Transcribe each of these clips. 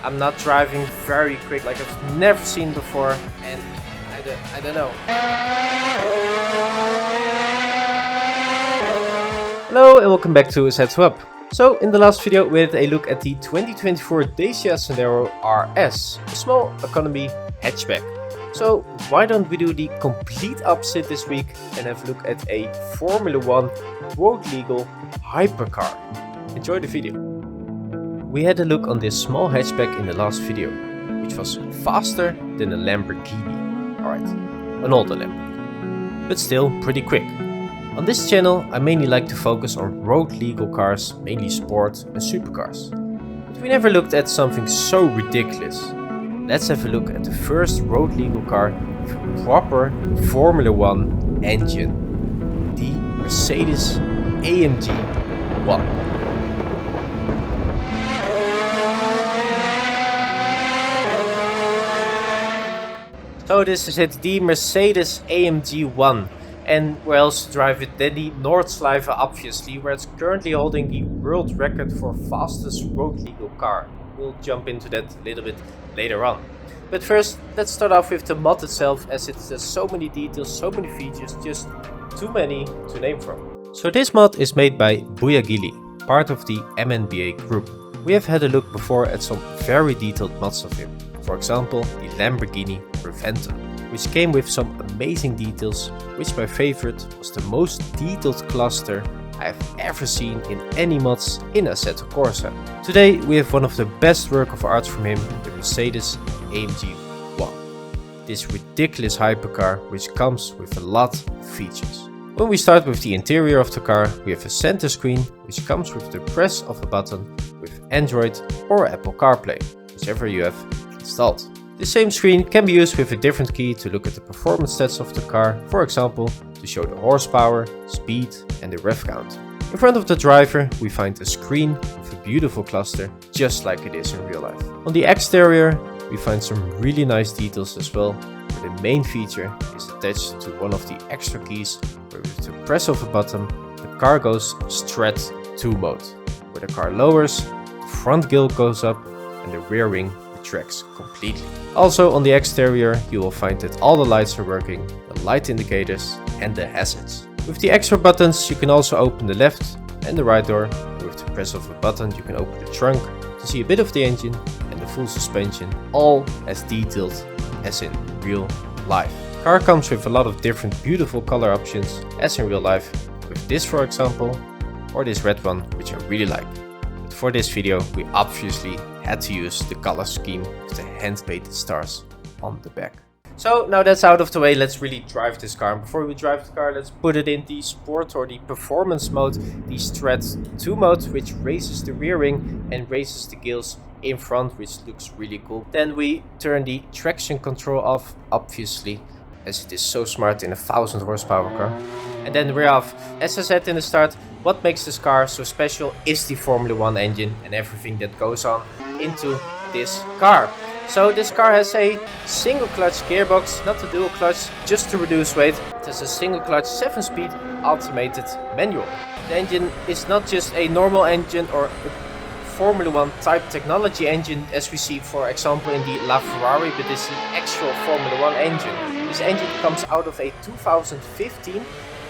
I'm not driving very quick like I've never seen before, and I don't know. Hello and welcome back to Assetto Up. So in the last video we had a look at the 2024 Dacia Sandero RS, a small economy hatchback. So why don't we do the complete opposite this week and have a look at a Formula 1 road legal hypercar. Enjoy the video. We had a look on this small hatchback in the last video, which was faster than a Lamborghini. Alright, an older Lamborghini, but still pretty quick. On this channel I mainly like to focus on road legal cars, mainly sport and supercars. But we never looked at something so ridiculous. Let's have a look at the first road legal car with a proper Formula 1 engine. The Mercedes AMG ONE. So this is it, the Mercedes AMG ONE. And where else to drive it than the Nordschleife, obviously, where it's currently holding the world record for fastest road legal car. We'll jump into that a little bit later on. But first, let's start off with the mod itself, as it has so many details, so many features, just too many to name from. So this mod is made by Buyagili, part of the MNBA group. We have had a look before at some very detailed mods of him. For example, the Lamborghini Reventon, which came with some amazing details, which my favorite was the most detailed cluster I have ever seen in any mods in Assetto Corsa. Today we have one of the best work of art from him, the Mercedes AMG ONE. This ridiculous hypercar which comes with a lot of features. When we start with the interior of the car, we have a center screen which comes with the press of a button with Android or Apple CarPlay, whichever you have installed. The same screen can be used with a different key to look at the performance stats of the car, for example, to show the horsepower, speed and the rev count. In front of the driver we find a screen with a beautiful cluster, just like it is in real life. On the exterior we find some really nice details as well, where the main feature is attached to one of the extra keys, where with the press of a button the car goes Strat 2 mode, where the car lowers, the front grille goes up and the rear wing retracts completely. Also on the exterior you will find that all the lights are working, the light indicators and the hazards. With the extra buttons you can also open the left and the right door. With the press of a button you can open the trunk to see a bit of the engine and the full suspension, all as detailed as in real life. The car comes with a lot of different beautiful color options as in real life, with this for example, or this red one which I really like. But for this video we obviously had to use the color scheme with the hand-painted stars on the back. So now that's out of the way, let's really drive this car. And before we drive the car, let's put it in the sport or the performance mode, the Strat 2 mode, which raises the rear wing and raises the gills in front, which looks really cool. Then we turn the traction control off, obviously, as it is so smart in a 1000 horsepower car. And then we're off. As I said in the start, what makes this car so special is the Formula 1 engine and everything that goes on into this car. So this car has a single clutch gearbox, not a dual clutch, just to reduce weight. It has a single clutch 7-speed automated manual. The engine is not just a normal engine or a Formula 1 type technology engine as we see for example in the LaFerrari, but this is an actual Formula 1 engine. This engine comes out of a 2015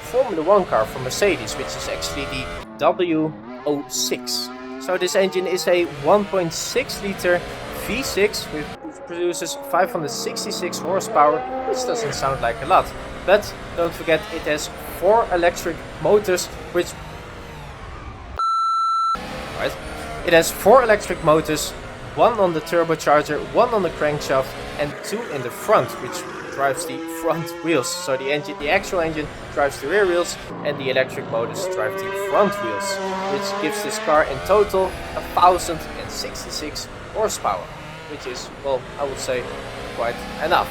Formula 1 car from Mercedes, which is actually the W06. So this engine is a 1.6 liter V6 which produces 566 horsepower, which doesn't sound like a lot. But don't forget it has 4 electric motors which... Right. It has 4 electric motors, 1 on the turbocharger, 1 on the crankshaft and 2 in the front, which drives the front wheels. So the actual engine drives the rear wheels and the electric motors drive the front wheels, which gives this car in total 1066 horsepower, which is, well, I would say quite enough.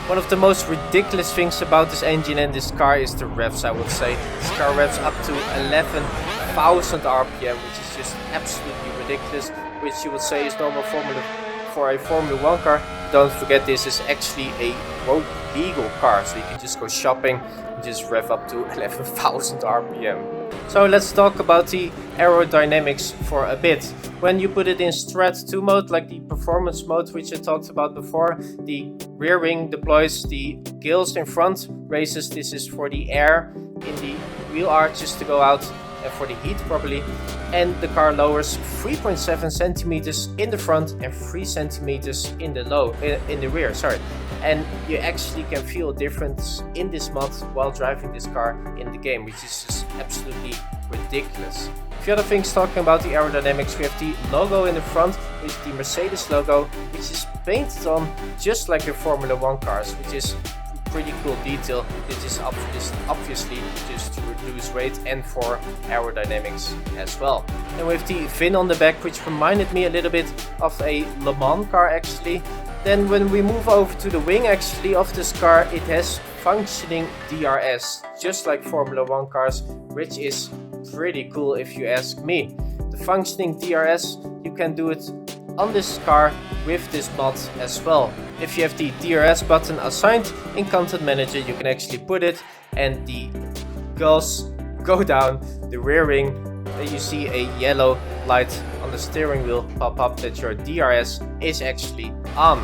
One of the most ridiculous things about this engine and this car is the revs, I would say. This car revs up to 11,000 RPM, which is just absolutely ridiculous, which you would say is normal for a Formula 1 car. Don't forget this is actually a road legal car, so you can just go shopping and just rev up to 11,000 RPM. So let's talk about the aerodynamics for a bit. When you put it in Strat 2 mode, like the performance mode which I talked about before, the rear wing deploys the gills in front, raises, this is for the air in the wheel arches to go out and for the heat probably, and the car lowers 3.7 centimeters in the front and 3 centimeters in the rear, sorry. And you actually can feel a difference in this mod while driving this car in the game, which is just absolutely ridiculous. A few other things talking about the aerodynamics, we have the logo in the front with the Mercedes logo, which is painted on just like the Formula 1 cars, which is pretty cool detail. This is obviously just to reduce weight and for aerodynamics as well. And with the fin on the back, which reminded me a little bit of a Le Mans car actually. Then when we move over to the wing actually of this car, it has functioning DRS, just like Formula 1 cars, which is pretty cool if you ask me. The functioning DRS, you can do it on this car with this mod as well. If you have the DRS button assigned in Content Manager, you can actually put it and the gulls go down the rear wing. Then you see a yellow light on the steering wheel pop up that your DRS is actually on.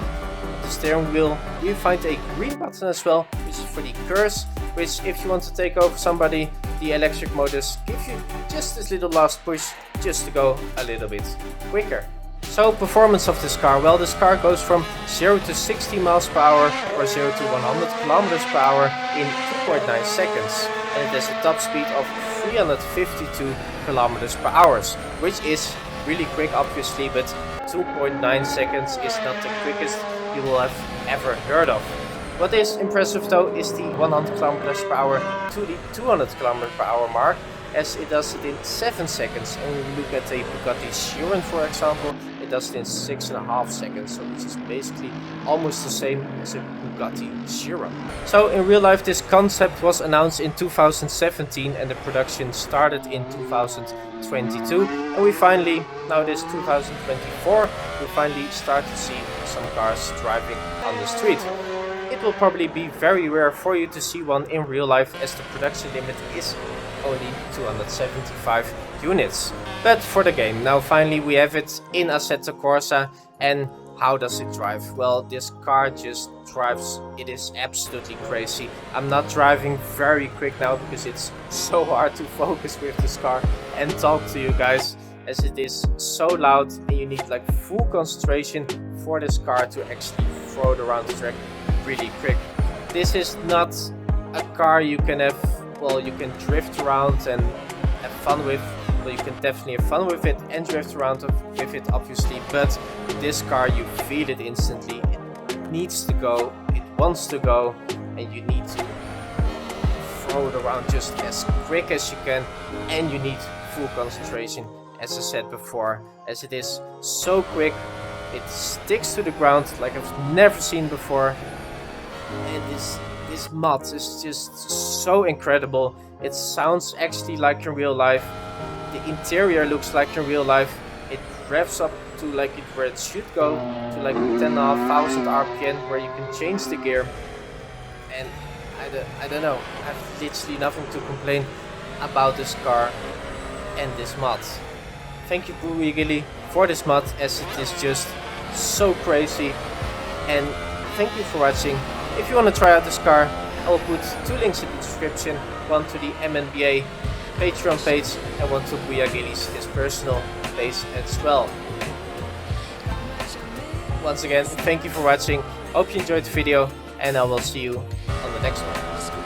The steering wheel, you find a green button as well, which is for the KERS, which if you want to take over somebody, the electric motors give you just this little last push just to go a little bit quicker. So performance of this car, well, this car goes from 0 to 60 miles per hour or 0 to 100 kilometers per hour in 2.9 seconds, and it has a top speed of 352 kilometers per hour, which is really quick obviously, but 2.9 seconds is not the quickest you will have ever heard of. What is impressive though is the 100 kilometers per hour to the 200 kilometers per hour mark, as it does it in 7 seconds, and when we look at a Bugatti Chiron for example, it does it in 6.5 seconds, so which is basically almost the same as a Bugatti Chiron. So in real life this concept was announced in 2017 and the production started in 2022, and we finally, now it is 2024, we finally start to see some cars driving on the street. It will probably be very rare for you to see one in real life, as the production limit is only 275 units. But for the game, now finally we have it in Assetto Corsa. And how does it drive? Well, this car just drives, it is absolutely crazy. I'm not driving very quick now because it's so hard to focus with this car and talk to you guys, as it is so loud and you need like full concentration for this car to actually throw it around the track really quick. This is not a car you can have, well, you can drift around and have fun with. Well, you can definitely have fun with it and drift around with it obviously, but this car you feel it instantly. It needs to go, it wants to go, and you need to throw it around just as quick as you can, and you need full concentration, as I said before, as it is so quick. It sticks to the ground like I've never seen before, and this mod is just so incredible. It sounds actually like in real life. The interior looks like in real life. It revs up to like where it should go, to like 10,500 RPM, where you can change the gear. And I don't know, I have literally nothing to complain about this car and this mod. Thank you Gilly for this mod, as it is just so crazy. And thank you for watching. If you want to try out this car, I will put 2 links in the description, one to the MNBA Patreon page and one to Gilly's his personal page as well. Once again, thank you for watching, hope you enjoyed the video, and I will see you on the next one.